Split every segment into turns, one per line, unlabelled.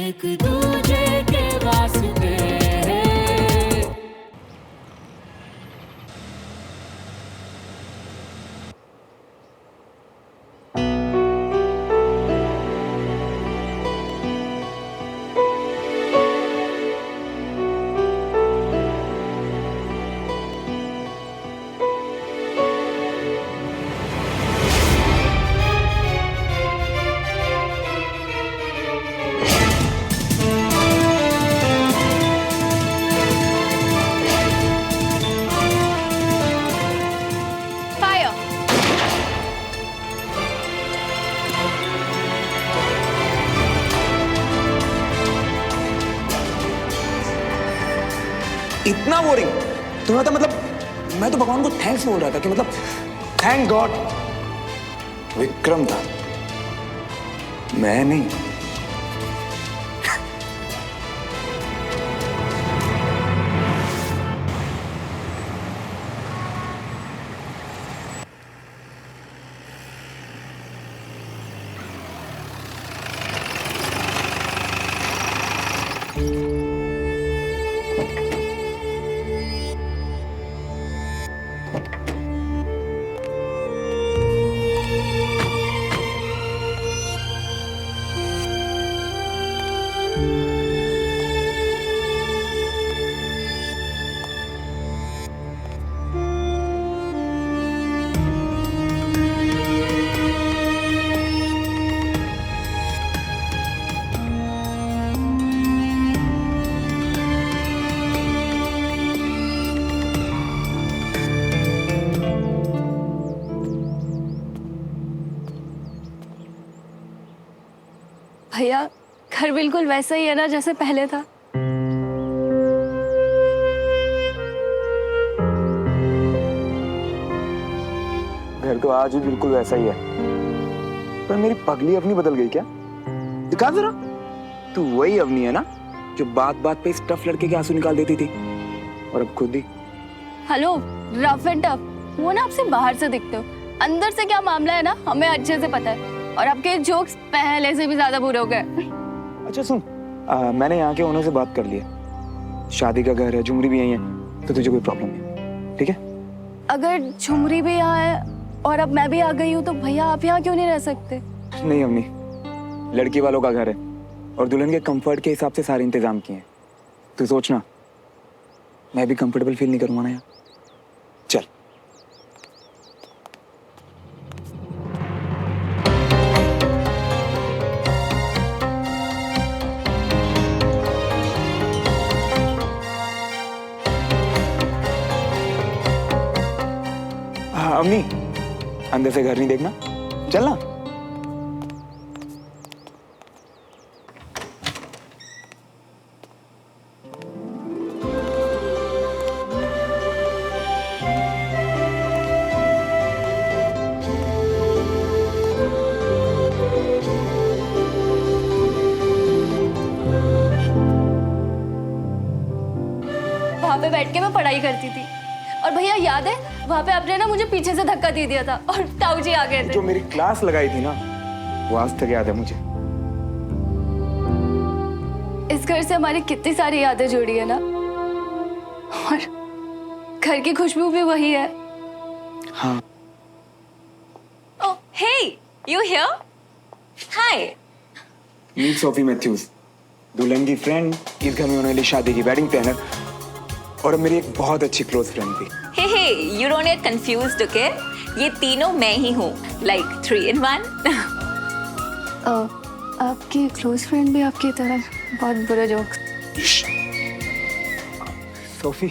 एक दूजे के वास्ते।
इतना बोरिंग तुम्हें तो मतलब मैं तो भगवान को थैंक्स बोल रहा था कि मतलब थैंक गॉड विक्रम था, मैं नहीं।
भैया घर बिल्कुल वैसा ही है ना जैसे पहले था।
घर तो आज भी बिल्कुल वैसा ही है, पर मेरी पगली अपनी बदल गई क्या? दिखा जरा। तू वही अवनी है ना जो बात बात पे इस टफ लड़के के आंसू निकाल देती थी, और अब खुद ही।
हेलो रफ एंड टफ, वो ना आपसे बाहर से दिखते हो, अंदर से क्या मामला है ना हमें अच्छे से पता है, और आपके जोक्स पहले से भी ज्यादा बुरे हो गए। अच्छा
सुन, मैंने यहाँ के ओनर से बात कर ली है, शादी का घर है, झुमरी भी यही है, तो तुझे कोई प्रॉब्लम नहीं, ठीक है?
अगर झुमरी भी यहाँ है और अब मैं भी आ गई हूँ तो भैया आप यहाँ क्यों नहीं रह सकते?
नहीं अम्मी, लड़की वालों का घर है और दुल्हन के कंफर्ट के हिसाब से सारे इंतजाम किए हैं। तू सोचना मैं भी कंफर्टेबल फील नहीं करूंगा ना यार। चल। अम्मी, अंदर से घर नहीं देखना, चलना।
वहां पे बैठ के मैं पढ़ाई करती थी, और भैया याद है वहां पे आपने ना मुझे पीछे से धक्का दे दिया था और ताऊ जी आ गए थे।
जो मेरी क्लास लगाई थी ना, वो आज तक याद है मुझे।
इस घर से हमारी कितनी सारी यादें जुड़ी है ना, और घर की खुशबू भी वही है।
हाँ।
Oh, hey, you here? Hi.
Meet Sophie Matthews, दुल्हन की फ्रेंड, इस घर में होने वाली शादी की वेडिंग प्लानर, और मेरी एक बहुत अच्छी क्लोज फ्रेंड थी।
Hey, you don't get confused, okay? ये तीनों मैं ही हूँ, like 3 in 1.
आपकी क्लोज फ्रेंड भी आपकी तरह बहुत बुरे जोक्स।
सोफी,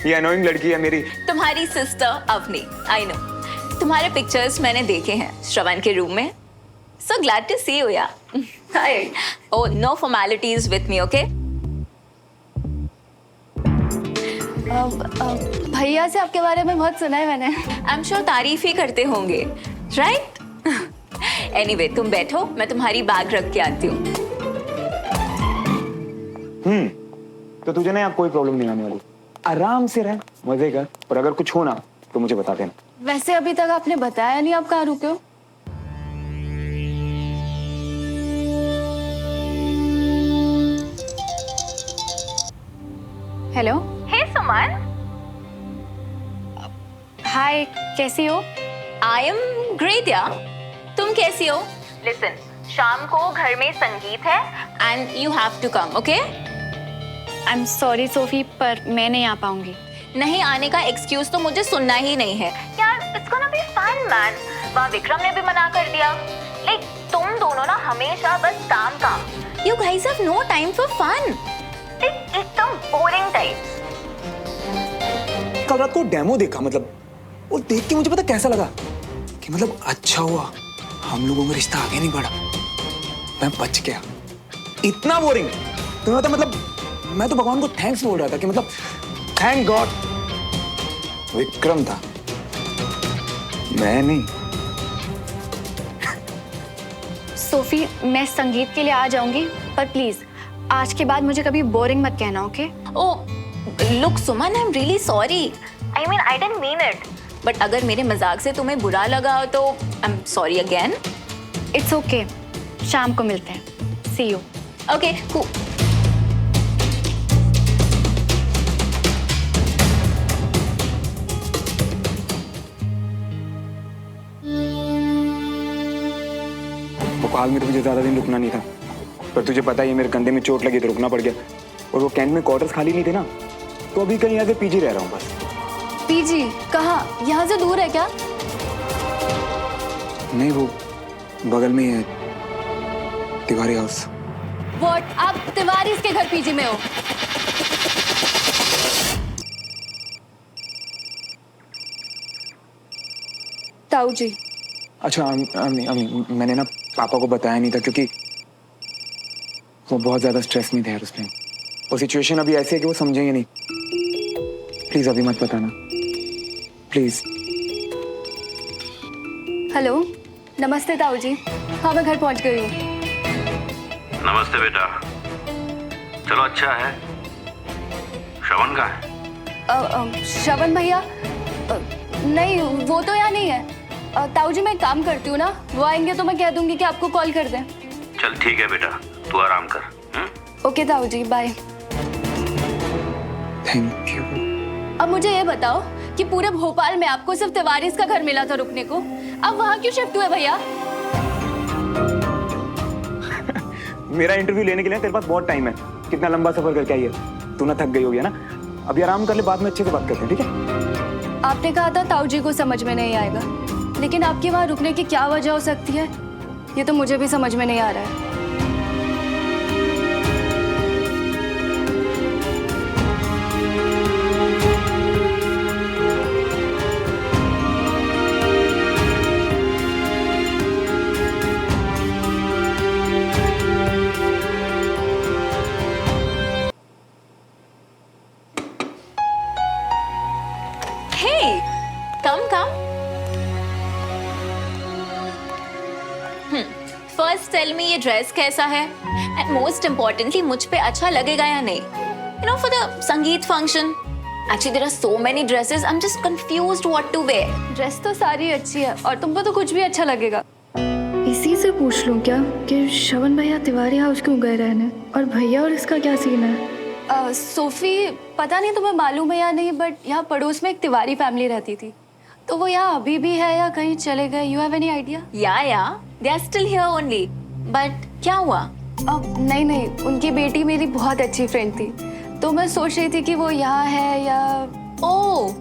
ये अनोइंग लड़की है मेरी।
तुम्हारी सिस्टर अवनी, I know. तुम्हारे पिक्चर्स मैंने देखे हैं श्रवण के रूम में। So glad to see you, yeah. Hi. Oh, no formalities with me, okay?
भैया से आपके बारे में बहुत सुना है मैंने।
I'm sure तारीफ ही करते होंगे, right? Anyway, तुम बैठो, मैं तुम्हारी बैग रख के आती हूँ।
तो तुझे ना यहाँ कोई प्रॉब्लम नहीं आने वाली, आराम से रह, मजे कर, और अगर कुछ हो ना तो मुझे बता देना।
वैसे अभी तक आपने बताया नहीं आप कहाँ रुके हो? हेलो।
हे सुमन,
हाय, कैसी हो?
आई एम ग्रेट यार। तुम कैसी हो? लिसन, शाम को घर में संगीत है and you have to come, okay?
I am sorry Sophie, पर मैं नहीं आ पाऊंगी।
नहीं आने का एक्सक्यूज तो मुझे सुनना ही नहीं है यार। It's gonna be fun man. वहाँ विक्रम ने भी मना कर दिया। लाइक तुम दोनों ना हमेशा बस काम काम। You guys have no time for fun. एकदम बोरिंग टाइप्स।
कल रात को डेमो देखा, मतलब वो देख के मुझे पता कैसा लगा कि मतलब अच्छा हुआ हम लोगों में रिश्ता आगे नहीं बढ़ा, मैं बच गया। इतना बोरिंग तुम्हें पता, मतलब मैं तो भगवान को थैंक्स बोल रहा था कि मतलब थैंक गॉड विक्रम था, मैं नहीं।
सोफी, मैं संगीत के लिए आ जाऊंगी, पर प्लीज आज के बाद मुझे कभी बोरिंग मत कहना, okay?
Oh look Suman, I am really sorry. I mean I didn't mean it. But अगर मेरे मजाक से तुम्हें बुरा लगा हो तो आई am sorry again.
It's okay, शाम को मिलते हैं। सी यू।
ओके।
भोपाल में तो मुझे ज्यादा दिन रुकना नहीं था, पर तुझे पता ही है मेरे कंधे में चोट लगी तो रुकना पड़ गया। और वो कैंट में क्वार्टर्स खाली नहीं थे ना, तो अभी कहीं यहाँ से पीजी रह रहा हूँ बस।
पीजी कहाँ? यहाँ से दूर है क्या?
नहीं, वो बगल में ही है, तिवारी हाउस।
व्हाट? आप तिवारी के घर पीजी में हो? ताऊ जी।
अच्छा मैंने ना पापा को बताया नहीं था, क्योंकि वो बहुत ज्यादा स्ट्रेस में थे यार उसमें। वो सिचुएशन अभी ऐसी है कि वो समझेंगे नहीं। प्लीज अभी मत बताना, प्लीज।
हेलो, नमस्ते ताऊ जी। हाँ, मैं घर पहुंच गई हूँ।
नमस्ते बेटा। चलो अच्छा है। श्रवण कहाँ है?
श्रवण भैया? नहीं, वो तो यहाँ नहीं है। ताऊ जी, मैं एक काम करती हूँ ना, वो आएंगे तो मैं कह दूंगी कि आपको कॉल कर दें।
चल ठीक है बेटा, तू आराम कर।
ओके ताऊ जी, बाय।
Thank you.
अब मुझे ये बताओ कि पूरे भोपाल में आपको सिर्फ तिवारी का घर मिला था रुकने को, अब वहाँ क्यों शिफ्ट हुए भैया?
मेरा इंटरव्यू लेने के लिए तेरे पास बहुत टाइम है। कितना लंबा सफर करके आई है, तू ना थक गई होगी ना। अभी आराम कर ले, बाद में अच्छे से बात करते हैं, ठीक है?
आपने कहा था ताऊ जी को समझ में नहीं आएगा, लेकिन आपके वहाँ रुकने की क्या वजह हो सकती है, ये तो मुझे भी समझ में नहीं आ रहा है।
Hey, come. First tell me ये ड्रेस कैसा है, and most importantly मुझ पे अच्छा लगेगा या नहीं? You know, for the संगीत function. Actually there are so many dresses. I'm just confused what to wear.
Dress तो सारी अच्छी है और तुमको तो कुछ भी अच्छा लगेगा। इसी से पूछ लूं क्या कि श्रवण भैया तिवारी हाउस क्यों गए रहने, और भैया और इसका क्या सीन है? सोफी, पता नहीं तुम्हें मालूम है या नहीं, बट यहाँ पड़ोस में एक तिवारी फैमिली रहती थी, तो वो यहाँ अभी भी है या कहीं चले गए? You have any idea?
Yeah, they are still here only. But क्या हुआ?
नहीं, उनकी बेटी मेरी बहुत अच्छी फ्रेंड थी, तो मैं सोच रही थी कि वो यहाँ है या...
Oh,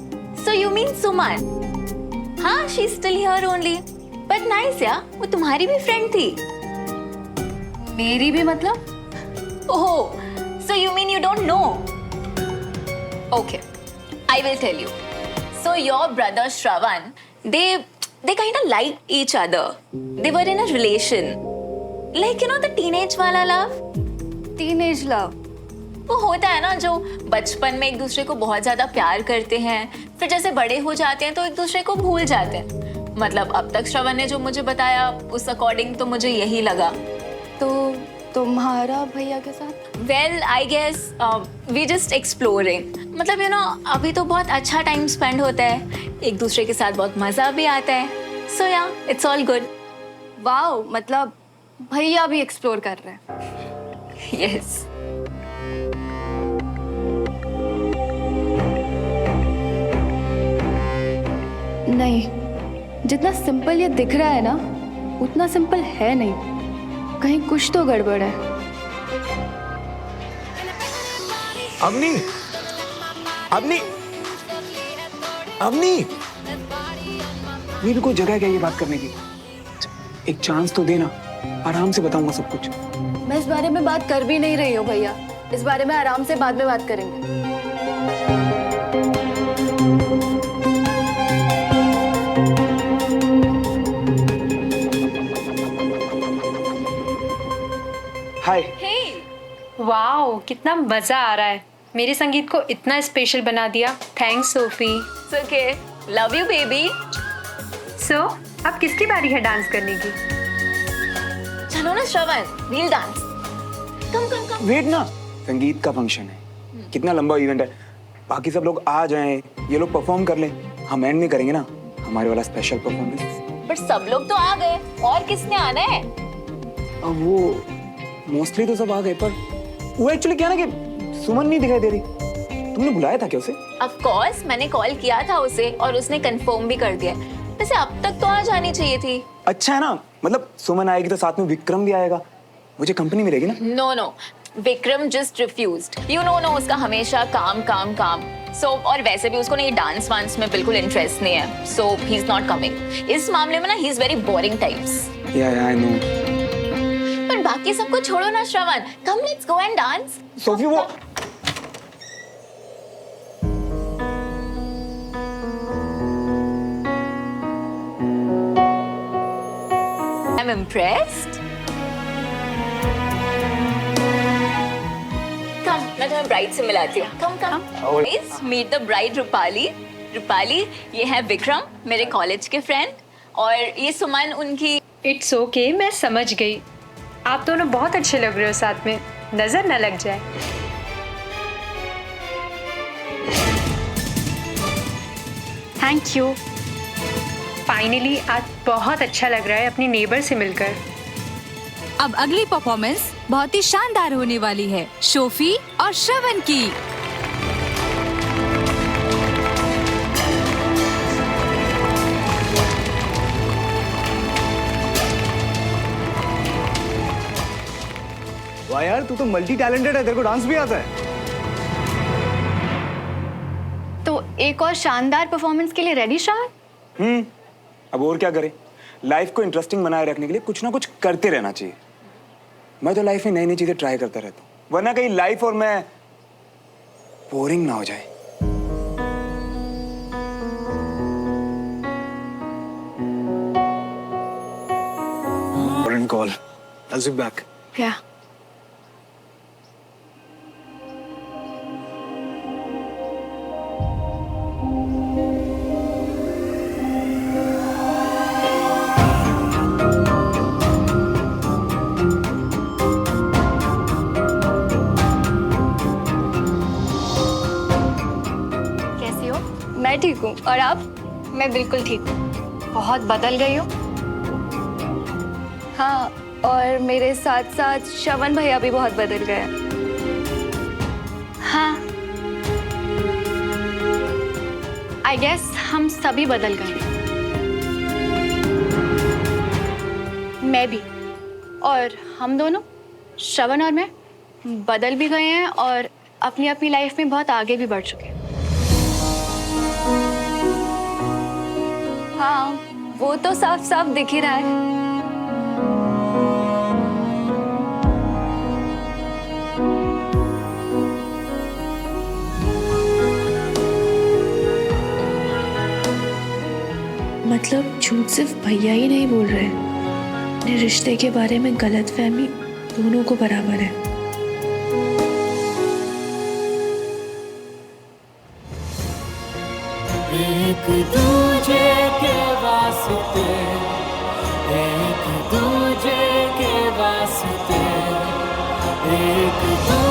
so you mean Suman? हाँ, she's still here only. But nice यार, वो तुम्हारी भी फ्रेंड थी।
मेरी भी मतलब?
Oh, so you mean you don't know? Okay, I will tell you. So your brother Shravan, they kind of liked each other. They were in a relation. Like you know the teenage वाला love?
Teenage love?
वो होता है ना जो बचपन में एक दूसरे को बहुत ज्यादा प्यार करते हैं, फिर जैसे बड़े हो जाते हैं तो एक दूसरे को भूल जाते हैं। मतलब अब तक श्रवण ने जो मुझे बताया उस अकॉर्डिंग तो मुझे यही लगा।
तो तुम्हारा भैया के साथ?
Well, I guess we just exploring. मतलब you know अभी तो बहुत अच्छा टाइम स्पेंड होता है, एक दूसरे के साथ बहुत मजा भी आता है। So yeah, it's all good.
Wow, मतलब भैया भी एक्सप्लोर कर रहे हैं।
Yes.
नहीं, जितना सिंपल ये दिख रहा है ना उतना सिंपल है नहीं, कहीं कुछ तो गड़बड़ है।
अवनी, अवनी, अवनी, ये भी कोई जगह है क्या ये बात करने की? एक चांस तो देना, आराम से बताऊंगा सब कुछ।
मैं इस बारे में बात कर भी नहीं रही हूँ भैया, इस बारे में आराम से बाद में बात करेंगे।
हाय।
वाओ, कितना मजा आ रहा है। मेरे संगीत को इतना स्पेशल बना दिया। Thanks Sophie.
It's okay. Love you, baby.
So अब किसकी बारी है डांस करने की?
चलो ना Shravan, we'll dance. Come, come, come.
Wait ना, संगीत का फंक्शन है, कितना लंबा इवेंट है, बाकी सब लोग आ जाएं, ये लोग परफॉर्म कर लें, हम एंड में करेंगे ना हमारे वाला स्पेशल परफॉर्मेंस।
But सब लोग तो आ गए, और किसने आना है?
अब वो मोस्टली तो सब आ गए, पर वो एक्चुअली क्या ना कि सुमन नहीं दिखाई दे रही। तुमने बुलाया था क्या उसे?
Of course, मैंने कॉल किया था उसे और उसने कंफर्म भी कर दिया। वैसे अब तक तो आ जानी चाहिए थी।
अच्छा है ना, मतलब सुमन आएगी तो साथ में विक्रम भी आएगा, मुझे कंपनी मिलेगी ना।
No no, Vikram just refused. You know उसका हमेशा काम काम काम। सो और वैसे भी उसको ना ये डांस वांस में बिल्कुल इंटरेस्ट नहीं है, so he is not coming. इस मामले में ना he is very boring types.
Yeah I know.
पर बाकी सबको छोड़ो ना Shravan, come let's go and dance.
Sophie वो
I'm impressed. Come, मैं तुम्हें ब्राइड से मिलाती हूँ। Come, come. Please meet the bride Rupali. Rupali, ये है विक्रम, मेरे कॉलेज के फ्रेंड, और ये सुमन उनकी।
इट्स ओके, मैं समझ गई। आप दोनों बहुत अच्छे लग रहे हो साथ में, नजर न लग जाए।
Thank you.
फाइनली आज बहुत अच्छा लग रहा है अपनी नेबर से मिलकर।
अब अगली परफॉर्मेंस बहुत ही शानदार होने वाली है, सोफी और श्रवण की।
वाह यार, तू तो मल्टी टैलेंटेड है, तेरे को डांस भी आता है।
तो एक और शानदार परफॉर्मेंस के लिए रेडी श्रवण?
अब और क्या करें, लाइफ को इंटरेस्टिंग बनाए रखने के लिए कुछ ना कुछ करते रहना चाहिए। मैं तो लाइफ में नई नई चीजें ट्राई करता रहता हूँ, वरना कहीं लाइफ और मैं बोरिंग ना हो जाए।
Call, I'll be back.
क्या? कैसी हो? मैं ठीक हूँ, और आप? मैं बिल्कुल ठीक हूँ। बहुत बदल गई हो। हाँ, और मेरे साथ साथ श्रवण भैया भी बहुत बदल गए। हाँ, आई गेस हम सभी बदल गए। मैं भी, और हम दोनों, श्रवण और मैं, बदल भी गए हैं और अपनी अपनी लाइफ में बहुत आगे भी बढ़ चुके हैं। हाँ, वो तो साफ साफ दिख ही रहा है।
मतलब झूठ सिर्फ भैया ही नहीं बोल रहे, अपने रिश्ते के बारे में गलतफहमी दोनों को बराबर है।
एक दूजे के वास्ते, एक दूजे के वास्ते, एक दूजे